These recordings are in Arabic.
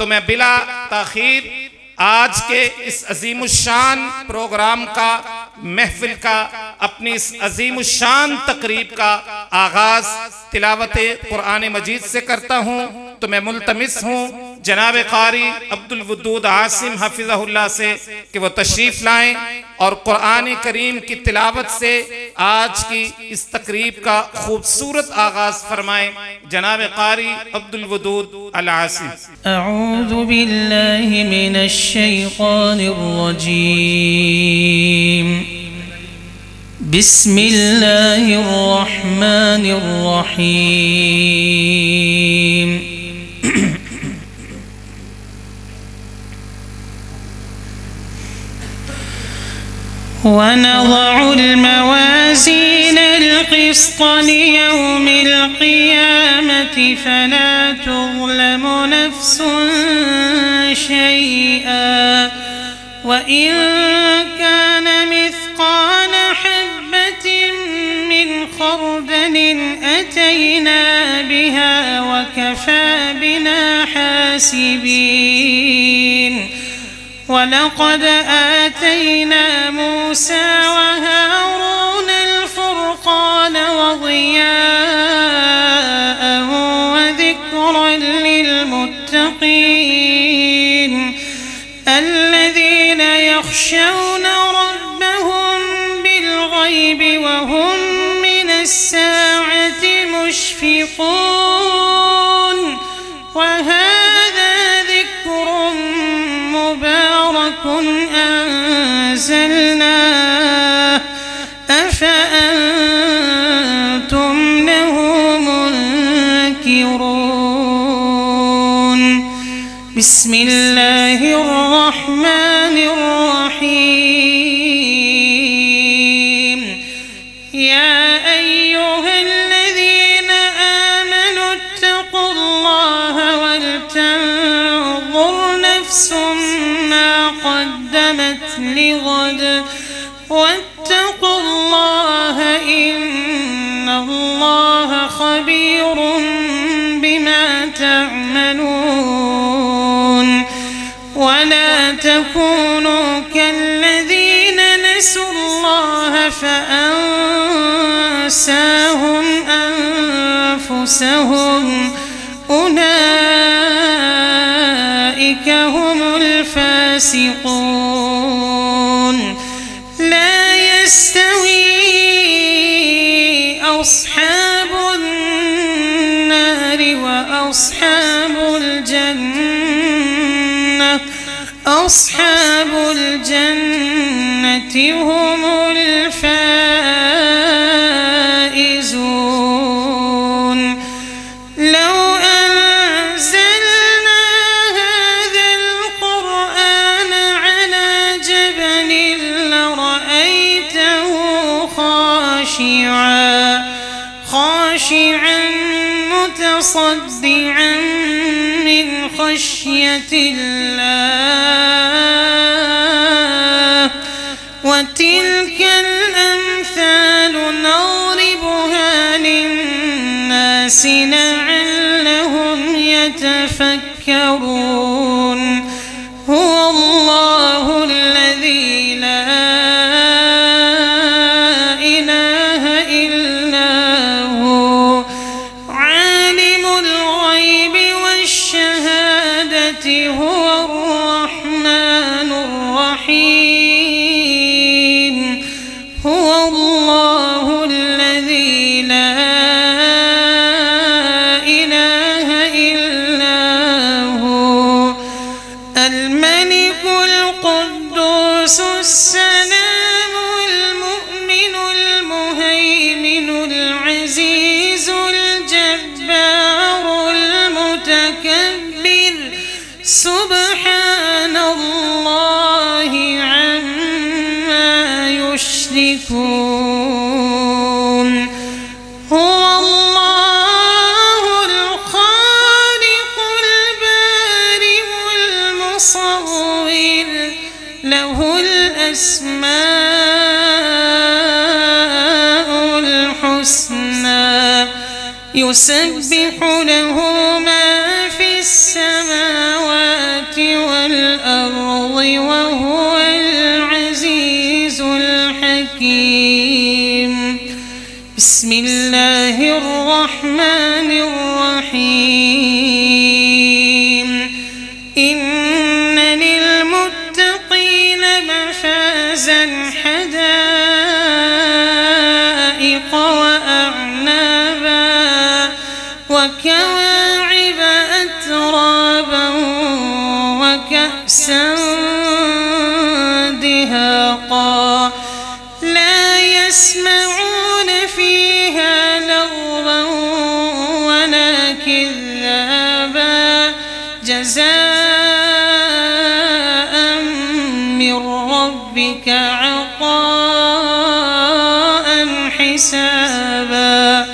तो मैं बिला ताखीर आज के इस अजीमुशान प्रोग्राम का, महफिल का, अपनी इस अजीमुशान तकरीब का आगाज तिलावत कुरान मजीद से करता हूँ। तो मैं मुल्तमिस हूँ जनाब कारी अब्दुल वदूद आसिम हफिज़हुल्लाह से कि वो तशरीफ़ लाएं और कुरान करीम की तिलावत से आज की इस तकरीब का खूबसूरत आगाज फरमाएं। जनाब कारी अब्दुल वदूद अल आसिम। अऊज़ु बिल्लाहि मिनश शैतानिर रजीम। बिस्मिल्लाहिर रहमानिर रहीम। ونضع الموازين القسط ليوم القيامة فلا تظلم نفس شيئا وإن كان مثقال حبة من خردل أتينا بها وكفى بنا حاسبين. ولقد آتينا موسى وهارون الفرقان وضياء وذكرا للمتقين الذين يخشون ربهم بالغيب وهم من الساعة مشفقون. وهذا ذكر مبارك أنزلناه أفأنتم له منكرون. بسم الله الرحمن الرحيم. يا أيها الذين آمنوا اتقوا الله ولتنظر نفس ما قدمت لغد واتقوا الله إن الله خبير بما تعملون. ولا تكونوا كالذين نسوا الله فأنساهم أنفسهم أولئك هم الفاسقون. لا يستوي أصحاب النار وأصحاب الجنة. أصحاب الجنة هم الفائزون. لو أنزلنا هذا القرآن على جبل لرأيته خاشعا متصدعا من خشية الله. وتلك الأمثال نضربها للناس لعلهم يتفكرون. هو الله الذي لا إله إلا هو عالم الغيب والشهادة هو الرحمن الرحيم. هو الله الذي لا إله إلا هو الملك القدوس السلام المؤمن المهيمن العزيز الجبار المتكبر سبحان الله عما يشركون. هو الله الخالق البارئ المصور له الأسماء الحسنى يسبح له ما في السماوات وكأسا دهاقا لا يسمعون فيها لغوا ولا كذابا جزاء من ربك عطاء حسابا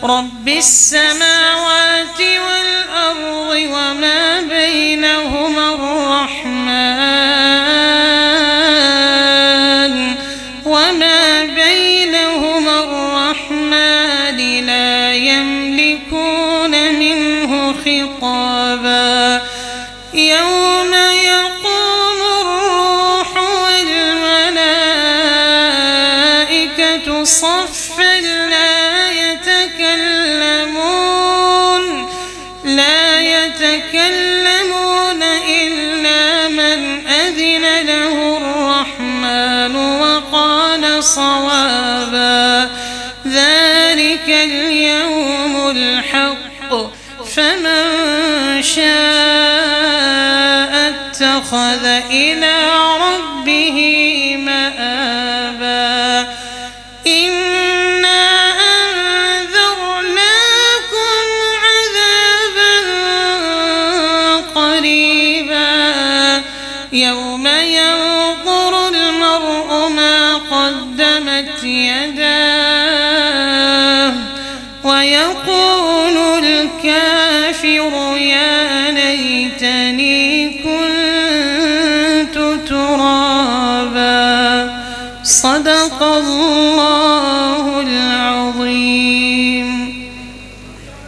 رب السماوات والأرض وما بينهما الرحمن لا يملكون منه خطابا يوم يقوم الروح والملائكة صفا لا يتكلمون إلا من أذن له الرحمن وقال صوابا ذلك اليوم الحق فمن شاء اتخذ إلى ربه مآبا إنا أنذرناكم عذابا قريبا يوم ينظر المرء ما قدمت يداه ويقول الكافر يا ليتني كنت ترابا صدق الله العظيم.